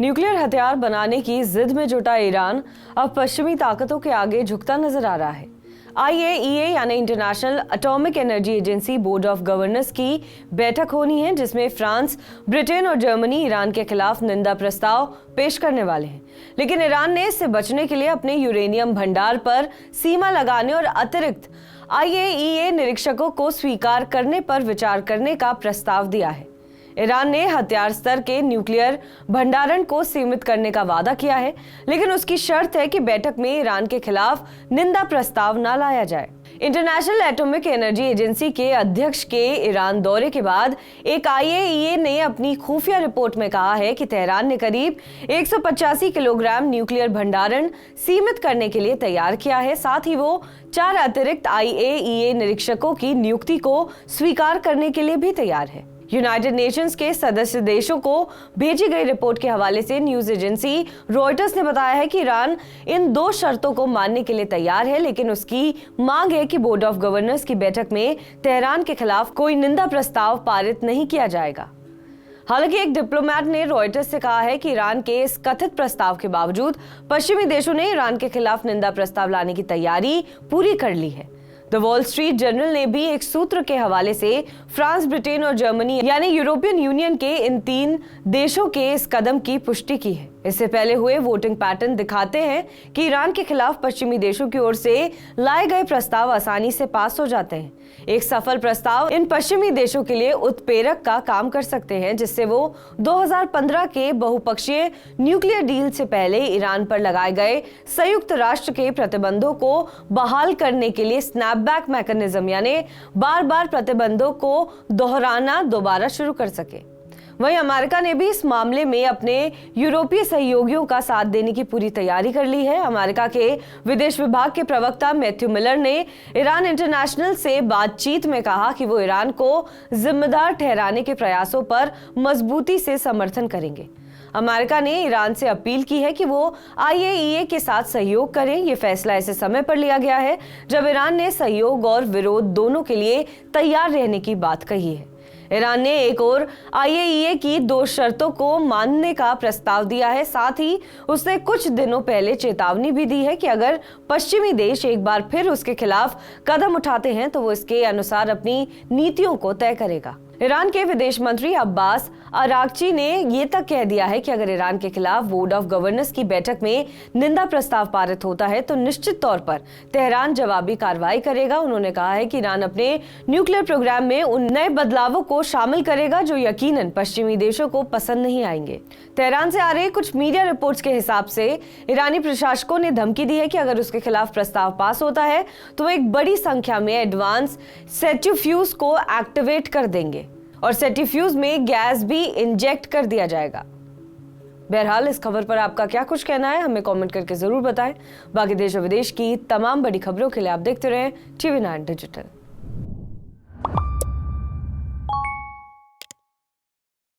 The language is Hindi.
न्यूक्लियर हथियार बनाने की जिद में जुटा ईरान अब पश्चिमी ताकतों के आगे झुकता नजर आ रहा है। IAEA यानी international atomic energy agency board of governors की बैठक होनी है, जिसमें फ्रांस, ब्रिटेन और जर्मनी ईरान के खिलाफ निंदा प्रस्ताव पेश करने वाले हैं। लेकिन ईरान ने इससे बचने के लिए अपने यूरेनियम भंडार पर सीमा लगाने और अतिरिक्त IAEA निरीक्षकों को स्वीकार करने पर विचार करने का प्रस्ताव दिया है। ईरान ने हथियार स्तर के न्यूक्लियर भंडारण को सीमित करने का वादा किया है, लेकिन उसकी शर्त है कि बैठक में ईरान के खिलाफ निंदा प्रस्ताव न लाया जाए। इंटरनेशनल एटॉमिक एनर्जी एजेंसी के अध्यक्ष के ईरान दौरे के बाद एक IAEA ने अपनी खुफिया रिपोर्ट में कहा है कि तेहरान ने करीब 185 किलोग्राम न्यूक्लियर भंडारण सीमित करने के लिए तैयार किया है। साथ ही वो 4 अतिरिक्त IAEA निरीक्षकों की नियुक्ति को स्वीकार करने के लिए भी तैयार है। यूनाइटेड नेशंस के सदस्य देशों को भेजी गई रिपोर्ट के हवाले से न्यूज एजेंसी रॉयटर्स ने बताया है कि ईरान इन 2 शर्तों को मानने के लिए तैयार है, लेकिन उसकी मांग है कि बोर्ड ऑफ गवर्नर्स की बैठक में तेहरान के खिलाफ कोई निंदा प्रस्ताव पारित नहीं किया जाएगा। हालांकि एक डिप्लोमैट ने रॉयटर्स से कहा है कि ईरान के इस कथित प्रस्ताव के बावजूद पश्चिमी देशों ने ईरान के खिलाफ निंदा प्रस्ताव लाने की तैयारी पूरी कर ली है। द वॉल स्ट्रीट जर्नल ने भी एक सूत्र के हवाले से फ्रांस, ब्रिटेन और जर्मनी यानी यूरोपियन यूनियन के इन 3 देशों के इस कदम की पुष्टि की है। इससे पहले हुए वोटिंग पैटर्न दिखाते हैं कि ईरान के खिलाफ पश्चिमी देशों की ओर से लाए गए प्रस्ताव आसानी से पास हो जाते हैं। एक सफल प्रस्ताव इन पश्चिमी देशों के लिए उत्प्रेरक का काम कर सकते हैं, जिससे वो 2015 के बहुपक्षीय न्यूक्लियर डील से पहले ईरान पर लगाए गए संयुक्त राष्ट्र के प्रतिबंधों को बहाल करने के लिए स्नैपबैक मैकेनिज्म यानी बार-बार प्रतिबंधों को दोहराना दोबारा शुरू कर सके। वहीं अमेरिका ने भी इस मामले में अपने यूरोपीय सहयोगियों का साथ देने की पूरी तैयारी कर ली है। अमेरिका के विदेश विभाग के प्रवक्ता मैथ्यू मिलर ने ईरान इंटरनेशनल से बातचीत में कहा कि वो ईरान को जिम्मेदार ठहराने के प्रयासों पर मजबूती से समर्थन करेंगे। अमेरिका ने ईरान से अपील की है कि वो IAEA के साथ सहयोग करें। ये फैसला ऐसे समय पर लिया गया है जब ईरान ने सहयोग और विरोध दोनों के लिए तैयार रहने की बात कही है। ईरान ने एक और IAEA की 2 शर्तों को मानने का प्रस्ताव दिया है। साथ ही उसने कुछ दिनों पहले चेतावनी भी दी है कि अगर पश्चिमी देश एक बार फिर उसके खिलाफ कदम उठाते हैं तो वो इसके अनुसार अपनी नीतियों को तय करेगा। ईरान के विदेश मंत्री अब्बास अरागची ने ये तक कह दिया है कि अगर ईरान के खिलाफ बोर्ड ऑफ गवर्नर्स की बैठक में निंदा प्रस्ताव पारित होता है तो निश्चित तौर पर तेहरान जवाबी कार्रवाई करेगा। उन्होंने कहा है कि ईरान अपने न्यूक्लियर प्रोग्राम में उन नए बदलावों को शामिल करेगा जो यकीनन पश्चिमी देशों को पसंद नहीं आएंगे। तेहरान से आ रहे कुछ मीडिया रिपोर्ट्स के हिसाब से ईरानी प्रशासकों ने धमकी दी है कि अगर उसके खिलाफ प्रस्ताव पास होता है तो वो एक बड़ी संख्या में एडवांस सेंट्रीफ्यूज को एक्टिवेट कर देंगे और सेंट्रीफ्यूज में गैस भी इंजेक्ट कर दिया जाएगा। बहरहाल इस खबर पर आपका क्या कुछ कहना है, हमें कमेंट करके जरूर बताएं। बाकी देश और विदेश की तमाम बड़ी खबरों के लिए आप देखते रहें TV9 डिजिटल।